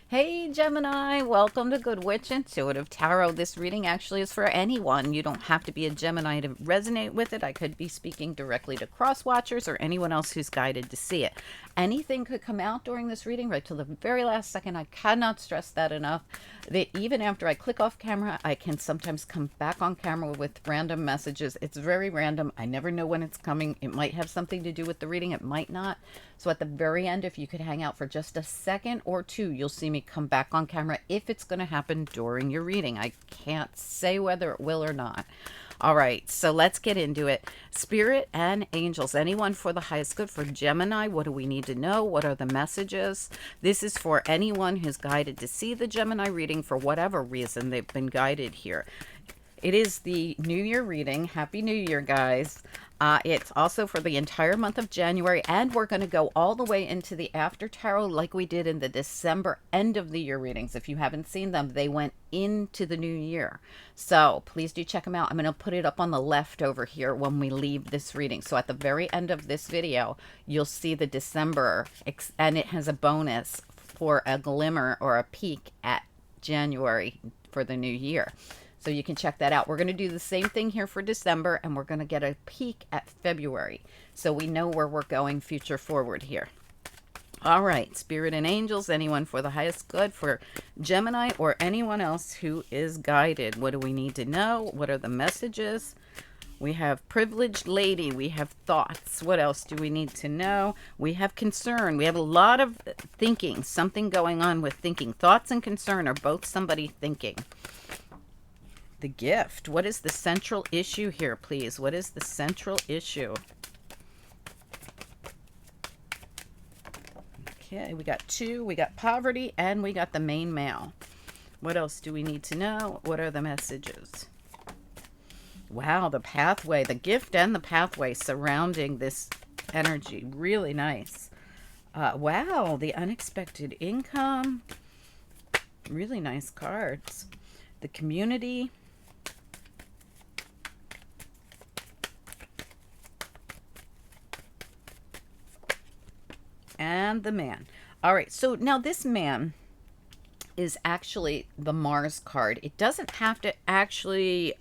Hey Gemini, welcome to Good Witch Intuitive Tarot. This reading actually is for anyone. You don't have to be a Gemini to resonate with it. I could be speaking directly to cross watchers or anyone else who's guided to see it. Anything could come out during this reading right till the very last second. I cannot stress that enough. That even after I click off camera, I can sometimes come back on camera with random messages. It's very random. I never know when it's coming. It might have something to do with the reading. It might not. So at the very end, if you could hang out for just a second or two, you'll see me come back on camera if it's going to happen during your reading. I can't say whether it will or not. All right, so let's get into it. Spirit and angels, anyone for the highest good. For Gemini, what do we need to know? What are the messages? This is for anyone who's guided to see the Gemini reading for whatever reason they've been guided here. It is the New Year reading. Happy New Year, guys. It's also for the entire month of January, and we're going to go all the way into the after tarot like we did in the December end of the year readings. If you haven't seen them, they went into the new year. So please do check them out. I'm going to put it up on the left over here when we leave this reading. So at the very end of this video, you'll see the December, and it has a bonus for a glimmer or a peek at January for the new year. So you can check that out. We're going to do the same thing here for December, and we're going to get a peek at February. So we know where we're going future forward here. All right, Spirit and angels, anyone for the highest good. For Gemini or anyone else who is guided, what do we need to know? What are the messages? We have privileged lady. We have thoughts. What else do we need to know? We have concern. We have a lot of thinking, something going on with thinking. Thoughts and concern are both somebody thinking. The gift. What is the central issue here, please? What is the central issue? Okay, we got two. We got poverty, and we got the main male. What else do we need to know? What are the messages? Wow, the pathway, the gift and the pathway surrounding this energy. Really nice. Wow, the unexpected income. Really nice cards. The community. And the man. All right, so now this man is actually the Mars card. It doesn't have to actually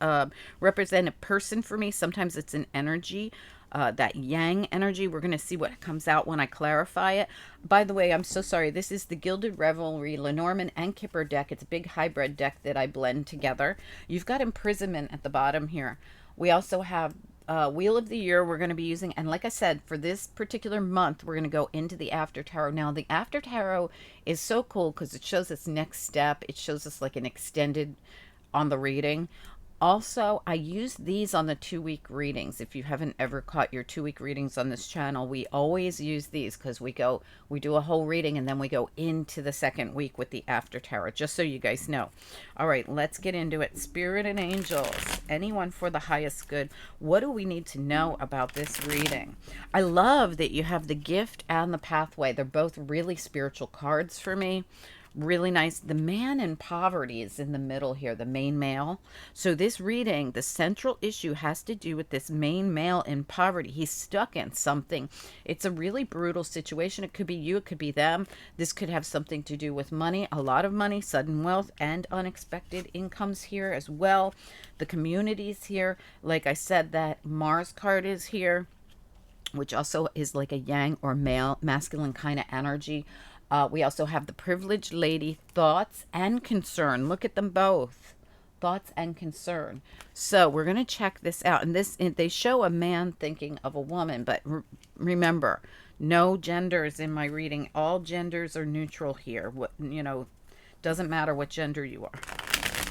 represent a person for me. Sometimes it's an energy, that yang energy. We're going to see what comes out when I clarify it. By the way, I'm so sorry. This is the Gilded Revelry, Lenormand, and Kipper deck. It's a big hybrid deck that I blend together. You've got imprisonment at the bottom here. We also have Wheel of the Year we're going to be using. And like I said, for this particular month, we're going to go into the After Tarot. Now, the After Tarot is so cool because it shows us next step. It shows us like an extended on the reading. Also, I use these on the 2-week readings. If you haven't ever caught your 2-week readings on this channel, we always use these because we do a whole reading and then we go into the second week with the After Tarot, just so you guys know. All right, let's get into it. Spirit and angels, anyone for the highest good. What do we need to know about this reading? I love that you have the gift and the pathway. They're both really spiritual cards for me. Really nice. The man in poverty is in the middle here, the main male. So this reading, the central issue has to do with this main male in poverty. He's stuck in something. It's a really brutal situation. It could be you, it could be them. This could have something to do with money, a lot of money, sudden wealth, and unexpected incomes here as well. The community's here. Like I said, that Mars card is here, which also is like a yang or male, masculine kind of energy. We also have the privileged lady, thoughts and concern. Look at them both, thoughts and concern. So we're going to check this out. And they show a man thinking of a woman, but remember, no genders in my reading. All genders are neutral here. Doesn't matter what gender you are.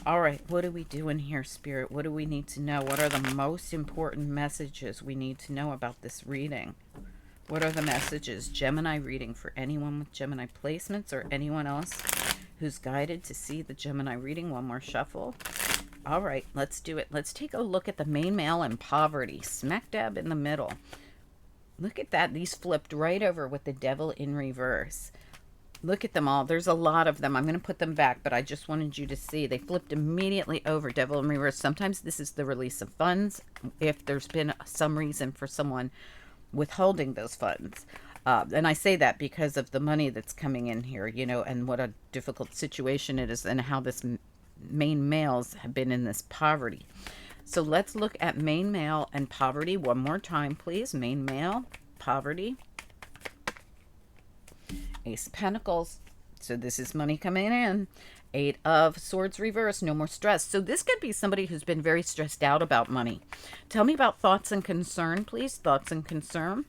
All right, what are we doing here, Spirit? What do we need to know? What are the most important messages we need to know about this reading? What are the messages? Gemini reading for anyone with Gemini placements or anyone else who's guided to see the Gemini reading. One more shuffle. All right, let's do it. Let's take a look at the main male in poverty, smack dab in the middle. Look at that. These flipped right over with the devil in reverse. Look at them all. There's a lot of them. I'm going to put them back, but I just wanted you to see. They flipped immediately over, devil in reverse. Sometimes this is the release of funds if there's been some reason for someone withholding those funds. And I say that because of the money that's coming in here, you know, and what a difficult situation it is, and how this main males have been in this poverty. So let's look at main male and poverty one more time, please. Main male, poverty, Ace of Pentacles. So this is money coming in. Eight of Swords reverse, no more stress. So this could be somebody who's been very stressed out about money. Tell me about thoughts and concern, please. Thoughts and concern.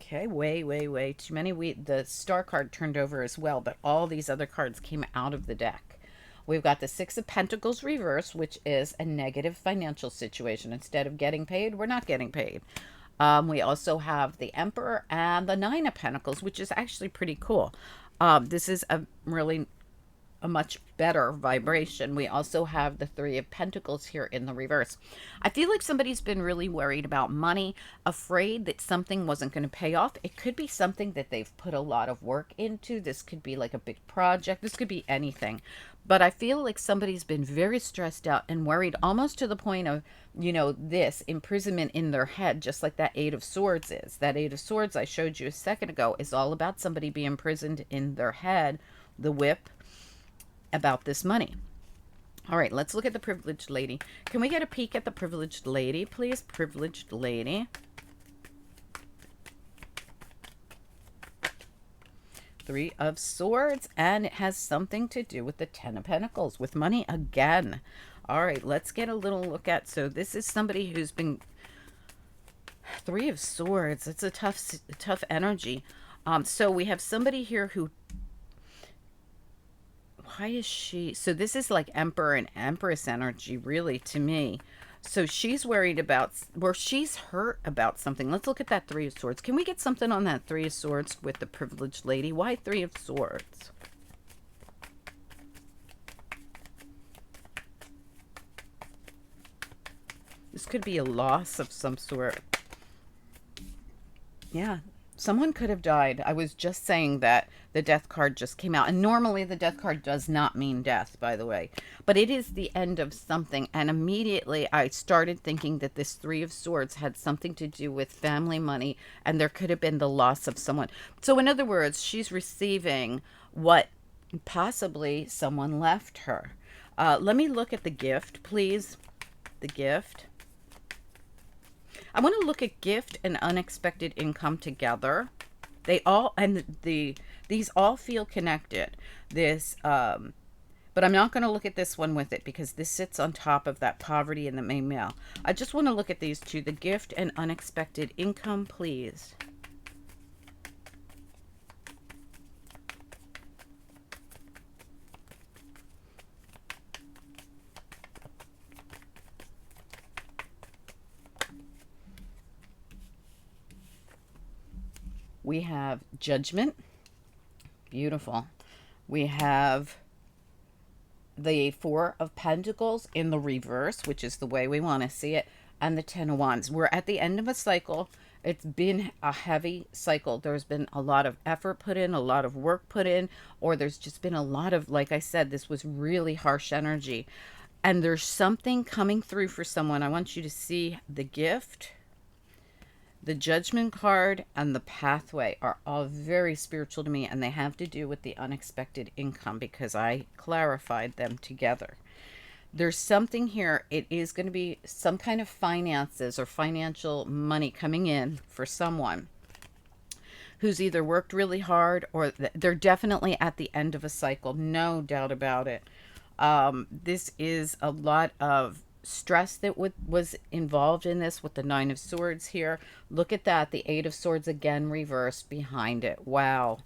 Okay, way too many. The star card turned over as well, but all these other cards came out of the deck. We've got the Six of Pentacles reverse, which is a negative financial situation. Instead of getting paid, we're not getting paid. We also have the Emperor and the Nine of Pentacles, which is actually pretty cool. This is a really a much better vibration. We also have the Three of Pentacles here in the reverse. I feel like somebody's been really worried about money, afraid that something wasn't going to pay off. It could be something that they've put a lot of work into. This could be like a big project. This could be anything. But I feel like somebody's been very stressed out and worried, almost to the point of, you know, this imprisonment in their head, just like that Eight of Swords is. That Eight of Swords I showed you a second ago is all about somebody being imprisoned in their head, the whip, about this money. All right, let's look at the privileged lady. Can we get a peek at the privileged lady, please? Privileged lady. Three of Swords, and it has something to do with the Ten of Pentacles, with money again. All right, let's get a little look at, so this is somebody who's been, Three of Swords, it's a tough energy. So we have somebody here who, why is she, so this is like Emperor and Empress energy, really, to me. So she's worried about, or she's hurt about something. Let's look at that Three of Swords. Can we get something on that Three of Swords with the privileged lady? Why Three of Swords? This could be a loss of some sort. Yeah, someone could have died. I was just saying that the death card just came out. And normally the death card does not mean death, by the way. But it is the end of something. And immediately I started thinking that this Three of Swords had something to do with family money. And there could have been the loss of someone. So in other words, she's receiving what possibly someone left her. Let me look at the gift, please. The gift. I want to look at gift and unexpected income together. They all, and these all feel connected. This, but I'm not going to look at this one with it because this sits on top of that poverty in the main male. I just want to look at these two, the gift and unexpected income, please. We have Judgment. Beautiful. We have the Four of Pentacles in the reverse, which is the way we want to see it, and the Ten of Wands. We're at the end of a cycle. It's been a heavy cycle. There's been a lot of effort put in, a lot of work put in, or there's just been a lot of, like I said, this was really harsh energy. And there's something coming through for someone. I want you to see the gift. The Judgment card and the Pathway are all very spiritual to me, and they have to do with the unexpected income because I clarified them together. There's something here. It is going to be some kind of finances or financial money coming in for someone who's either worked really hard or they're definitely at the end of a cycle. No doubt about it. This is a lot of stress that was involved in this with the Nine of Swords here. Look at that. The Eight of Swords again reversed behind it. Wow.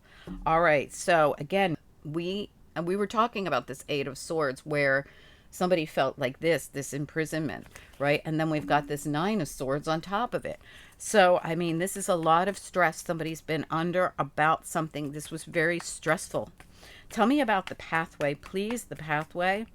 All right. So again, we were talking about this Eight of Swords where somebody felt like this imprisonment, right? And then we've got this Nine of Swords on top of it. So, I mean, this is a lot of stress somebody's been under about something. This was very stressful. Tell me about the Pathway, please. The Pathway.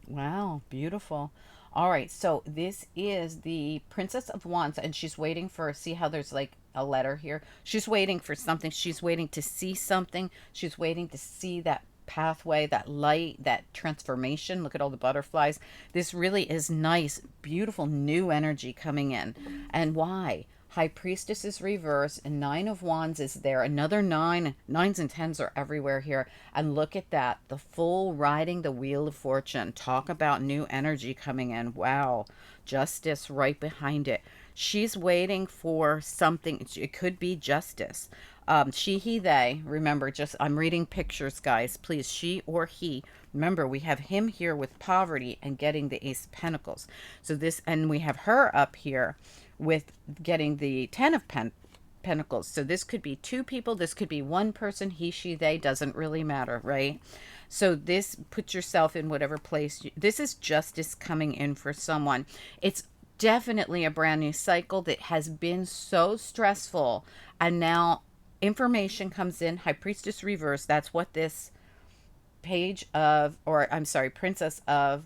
Wow, beautiful. All right, so this is the Princess of Wands, and she's waiting for, see how there's like a letter here? She's waiting for something. She's waiting to see something. She's waiting to see that pathway, that light, that transformation. Look at all the butterflies. This really is nice, beautiful new energy coming in. And why? High Priestess is reversed, and Nine of Wands is there. Another nine. Nines and tens are everywhere here. And look at that. The full riding the wheel of fortune. Talk about new energy coming in. Wow. Justice right behind it. She's waiting for something. It could be justice. She, he, they. Remember, just I'm reading pictures, guys. Please, she or he. Remember, we have him here with poverty and getting the Ace of Pentacles. So this, and we have her up here with getting the Ten of Pentacles. So this could be two people. This could be one person. He, she, they. Doesn't really matter, right? So this, put yourself in whatever place. This is justice coming in for someone. It's definitely a brand new cycle that has been so stressful. And now information comes in. High Priestess reverse. That's what this page of, or I'm sorry, Princess of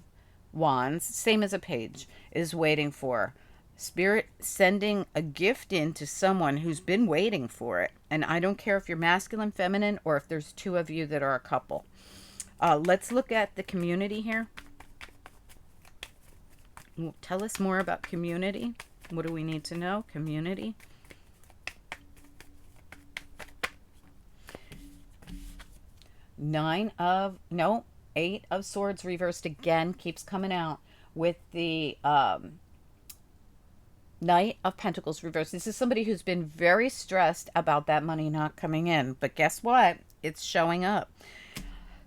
Wands, same as a page, is waiting for. Spirit sending a gift in to someone who's been waiting for it. And I don't care if you're masculine, feminine, or if there's two of you that are a couple. Let's look at the community here. Tell us more about community. What do we need to know? Community. Eight of Swords reversed again, keeps coming out with the Knight of Pentacles reversed. This is somebody who's been very stressed about that money not coming in. But guess what? It's showing up.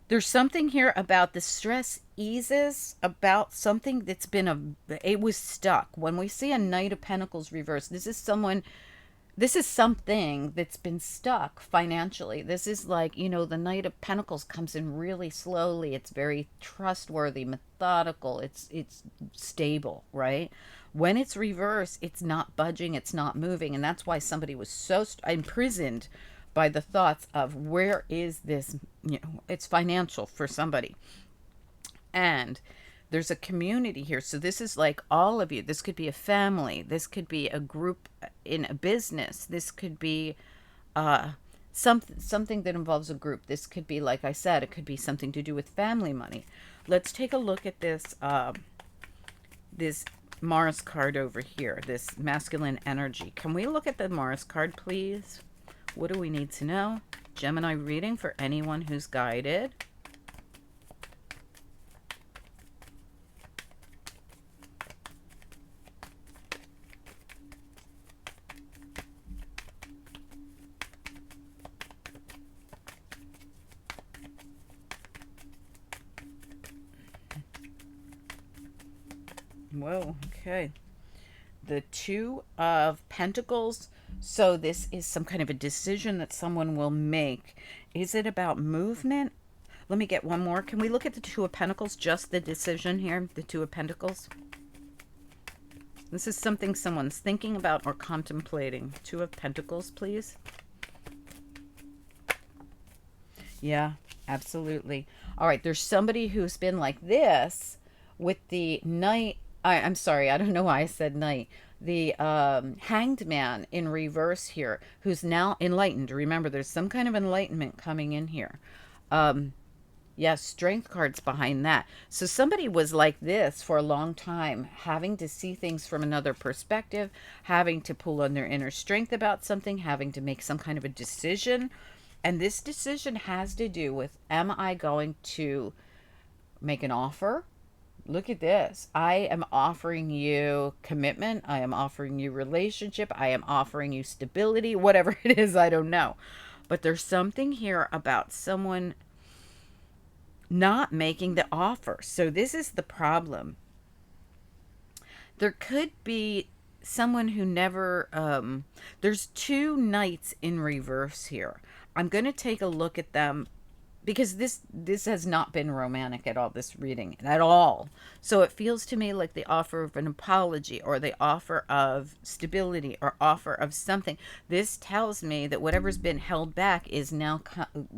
There's something here about the stress eases about something that's been it was stuck. When we see a Knight of Pentacles reversed, this is something that's been stuck financially. This is like, the Knight of Pentacles comes in really slowly. It's very trustworthy, methodical. It's stable, right? When it's reversed, it's not budging, it's not moving. And that's why somebody was so imprisoned by the thoughts of where is this, it's financial for somebody. And there's a community here. So this is like all of you. This could be a family. This could be a group in a business. This could be something that involves a group. This could be, like I said, it could be something to do with family money. Let's take a look at this this Mars card over here, this masculine energy. Can we look at the Mars card, please? What do we need to know? Gemini reading for anyone who's guided. Whoa, okay. The Two of Pentacles. So this is some kind of a decision that someone will make. Is it about movement? Let me get one more. Can we look at the Two of Pentacles? Just the decision here, the Two of Pentacles. This is something someone's thinking about or contemplating. Two of Pentacles, please. Yeah, absolutely. All right, there's somebody who's been like this with the Knight. I'm sorry, I don't know why I said Knight. The Hanged Man in reverse here, who's now enlightened. Remember, there's some kind of enlightenment coming in here. Yeah, strength cards behind that. So somebody was like this for a long time, having to see things from another perspective, having to pull on their inner strength about something, having to make some kind of a decision. And this decision has to do with, am I going to make an offer? Look at this. I am offering you commitment. I am offering you relationship. I am offering you stability, whatever it is, I don't know. But there's something here about someone not making the offer. So this is the problem. There could be someone who never, there's two Knights in reverse here. I'm going to take a look at them because this has not been romantic at all, this reading at all. So it feels to me like the offer of an apology or the offer of stability or offer of something. This tells me that whatever's been held back is now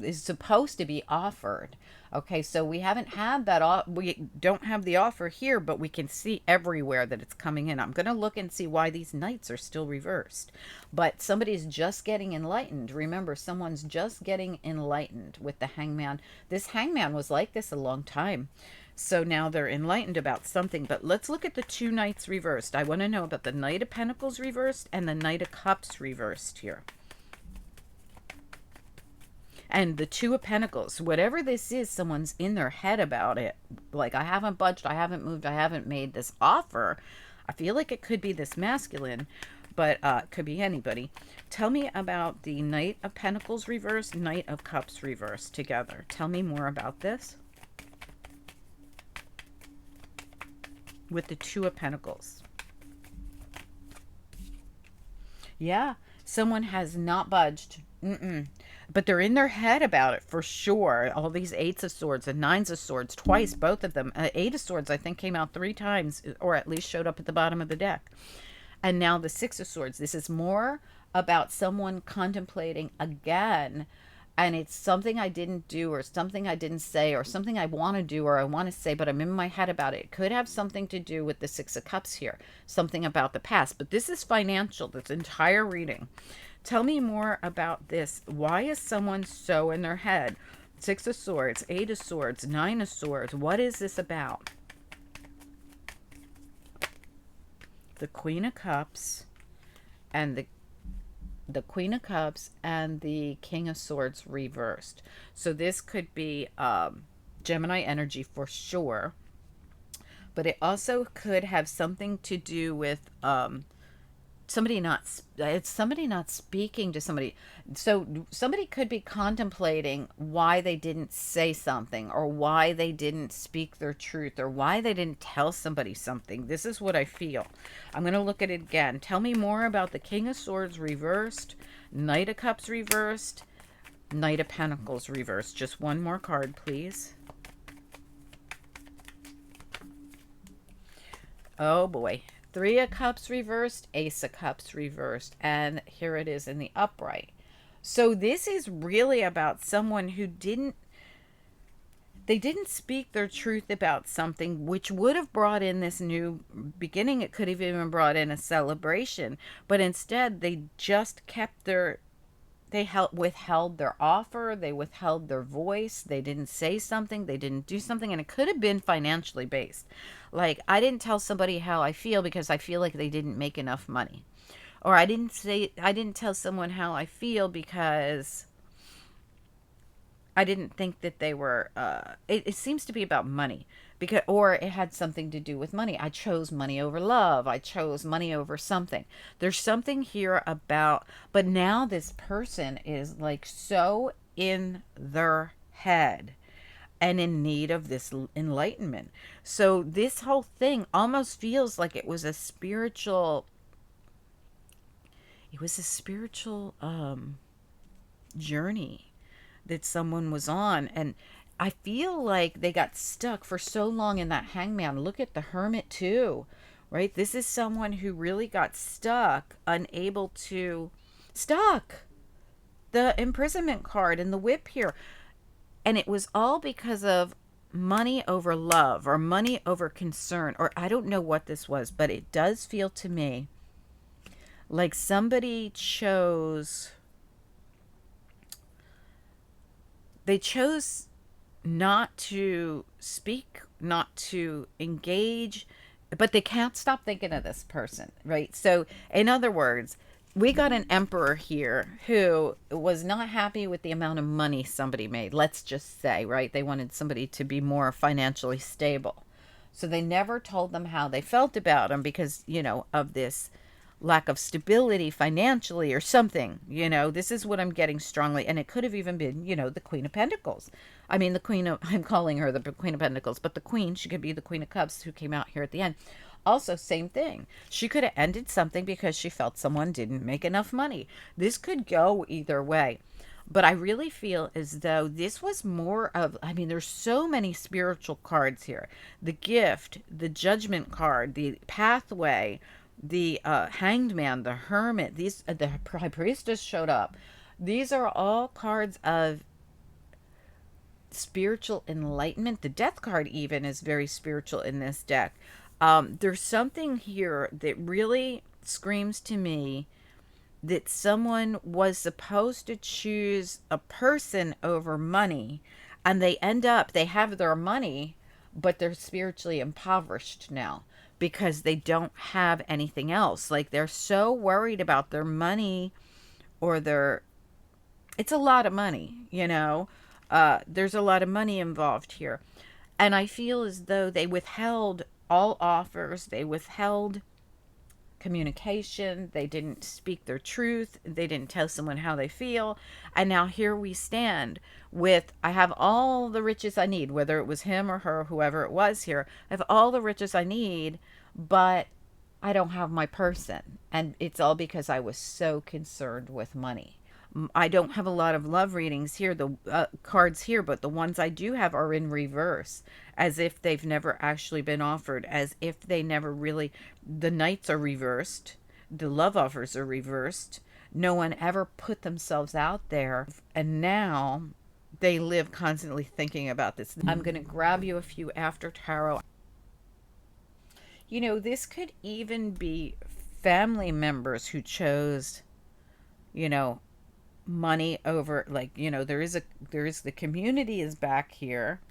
is supposed to be offered. Okay, so we haven't had that we don't have the offer here, but we can see everywhere that it's coming in. I'm going to look and see why these knights are still reversed. But somebody's just getting enlightened. Remember, someone's just getting enlightened with the hangman. This hangman was like this a long time. So now they're enlightened about something. But let's look at the two knights reversed. I want to know about the Knight of Pentacles reversed and the Knight of Cups reversed here. And the Two of Pentacles, whatever this is, someone's in their head about it. Like, I haven't budged, I haven't moved, I haven't made this offer. I feel like it could be this masculine, but it could be anybody. Tell me about the Knight of Pentacles reversed, Knight of Cups reversed together. Tell me more about this. With the Two of Pentacles. Yeah, someone has not budged. But they're in their head about it for sure. All these Eights of Swords and Nines of Swords, twice, both of them. Eight of Swords, I think, came out 3 times, or at least showed up at the bottom of the deck. And now the Six of Swords. This is more about someone contemplating again, and it's something I didn't do, or something I didn't say, or something I want to do, or I want to say, but I'm in my head about it. It could have something to do with the Six of Cups here, something about the past. But this is financial, this entire reading. Tell me more about this. Why is someone so in their head? Six of Swords, Eight of Swords, Nine of Swords. What is this about? The Queen of Cups and the Queen of Cups and the King of Swords reversed. So this could be Gemini energy for sure. But it also could have something to do with somebody not speaking to somebody. So somebody could be contemplating why they didn't say something, or why they didn't speak their truth, or why they didn't tell somebody something. This is what I feel. I'm going to look at it again. Tell me more about the King of Swords reversed, Knight of Cups reversed, Knight of Pentacles reversed. Just one more card, please. Oh boy. Three of Cups reversed, Ace of Cups reversed, and here it is in the upright. So this is really about someone who didn't speak their truth about something, which would have brought in this new beginning. It could have even brought in a celebration, but instead they just kept withheld their offer, they withheld their voice, they didn't say something, they didn't do something, and it could have been financially based. Like, I didn't tell somebody how I feel because I feel like they didn't make enough money. Or I didn't tell someone how I feel because I didn't think that they were it seems to be about money, because, or it had something to do with money. I chose money over love. I chose money over something. There's something here about, but now this person is like so in their head and in need of this enlightenment. So this whole thing almost feels like it was a spiritual journey that someone was on. And I feel like they got stuck for so long in that hangman. Look at the Hermit too, right? This is someone who really got stuck, unable to, stuck. The imprisonment card and the whip here. And it was all because of money over love, or money over concern, or I don't know what this was, but it does feel to me like somebody chose not to speak, not to engage, but they can't stop thinking of this person, right? So in other words, we got an emperor here who was not happy with the amount of money somebody made, let's just say, right? They wanted somebody to be more financially stable. So they never told them how they felt about them because, of this lack of stability financially or something. This is what I'm getting strongly. And it could have even been, the Queen of Pentacles. I mean, I'm calling her the Queen of Pentacles, but the Queen, she could be the Queen of Cups who came out here at the end. Also, same thing. She could have ended something because she felt someone didn't make enough money. This could go either way. But I really feel as though this was more of, there's so many spiritual cards here. The Gift, the Judgment card, the Pathway, the Hanged Man, the Hermit, the High Priestess showed up. These are all cards of spiritual enlightenment. The death card even is very spiritual in this deck. There's something here that really screams to me that someone was supposed to choose a person over money, and they have their money, but they're spiritually impoverished now because they don't have anything else. Like, they're so worried about their money, or their, it's a lot of money, you know. There's a lot of money involved here. And I feel as though they withheld all offers, they withheld communication, they didn't speak their truth, they didn't tell someone how they feel. And now here we stand with, I have all the riches I need, whether it was him or her, whoever it was here. I have all the riches I need, but I don't have my person. And it's all because I was so concerned with money. I don't have a lot of love readings here, the cards here, but the ones I do have are in reverse, as if they've never actually been offered, as if they never really, the knights are reversed, the love offers are reversed. No one ever put themselves out there, and now they live constantly thinking about this. I'm going to grab you a few after tarot. You know, this could even be family members who chose, you know, money over, like, you know, there is the community is back here,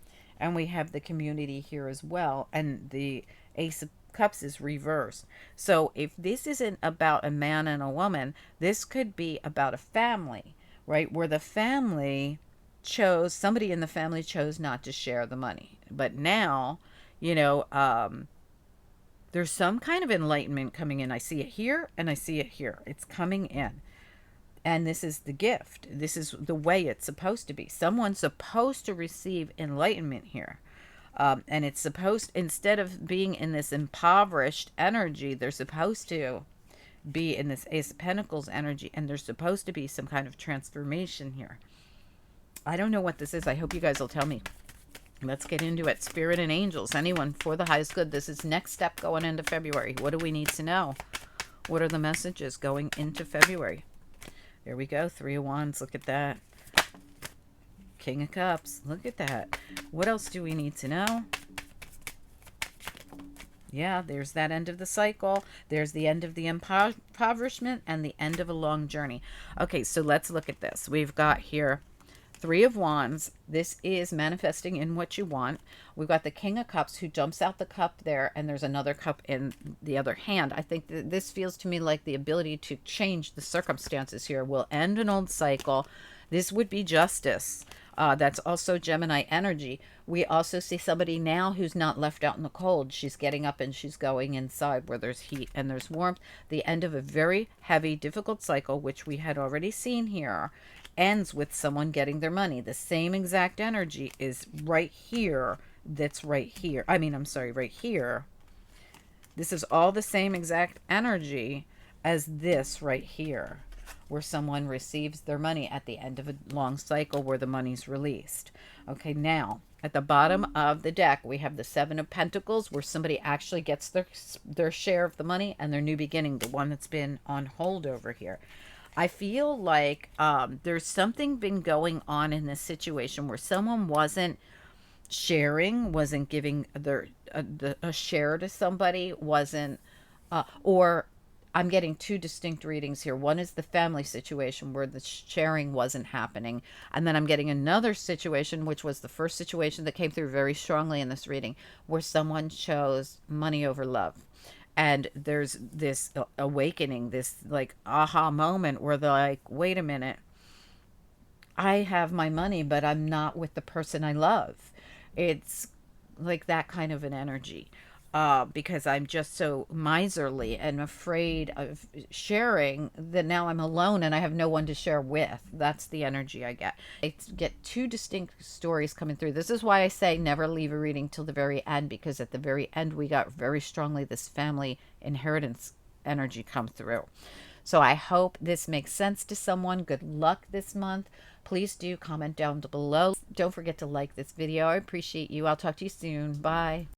and we have the community here as well, and the Ace of Cups is reversed. So if this isn't about a man and a woman, this could be about a family, right, where the family chose, somebody in the family chose not to share the money. But now, you know, there's some kind of enlightenment coming in. I see it here and I see it here. It's coming in. And this is the gift. This is the way it's supposed to be. Someone's supposed to receive enlightenment here. And it's supposed, instead of being in this impoverished energy, they're supposed to be in this Ace of Pentacles energy. And there's supposed to be some kind of transformation here. I don't know what this is. I hope you guys will tell me. Let's get into it. Spirit and angels, anyone, for the highest good. This is next step going into February. What do we need to know? What are the messages going into February? There we go. 3 of Wands. Look at that. King of Cups. Look at that. What else do we need to know? Yeah, there's that end of the cycle. There's the end of the impoverishment and the end of a long journey. Okay, so let's look at this. We've got here 3 of Wands. This is manifesting in what you want. We've got the King of Cups who jumps out the cup there, and there's another cup in the other hand. I think that this feels to me like the ability to change the circumstances here will end an old cycle. This would be justice. That's also Gemini energy. We also see somebody now who's not left out in the cold. She's getting up and she's going inside where there's heat and there's warmth. The end of a very heavy, difficult cycle, which we had already seen here, ends with someone getting their money. The same exact energy is right here. That's right here. I mean, I'm sorry, right here. This is all the same exact energy as this right here, where someone receives their money at the end of a long cycle where the money's released. Okay, now at the bottom of the deck, we have the 7 of Pentacles, where somebody actually gets their share of the money and their new beginning, the one that's been on hold over here. I feel like there's something been going on in this situation where someone wasn't sharing, wasn't giving a share to somebody, wasn't, or I'm getting 2 distinct readings here. One is the family situation where the sharing wasn't happening. And then I'm getting another situation, which was the first situation that came through very strongly in this reading, where someone chose money over love. And there's this awakening, this like aha moment where they're like, wait a minute, I have my money, but I'm not with the person I love. It's like that kind of an energy. Because I'm just so miserly and afraid of sharing that now I'm alone and I have no one to share with. That's the energy I get. I get 2 distinct stories coming through. This is why I say never leave a reading till the very end, because at the very end we got very strongly this family inheritance energy come through. So I hope this makes sense to someone. Good luck this month. Please do comment down below. Don't forget to like this video. I appreciate you. I'll talk to you soon. Bye.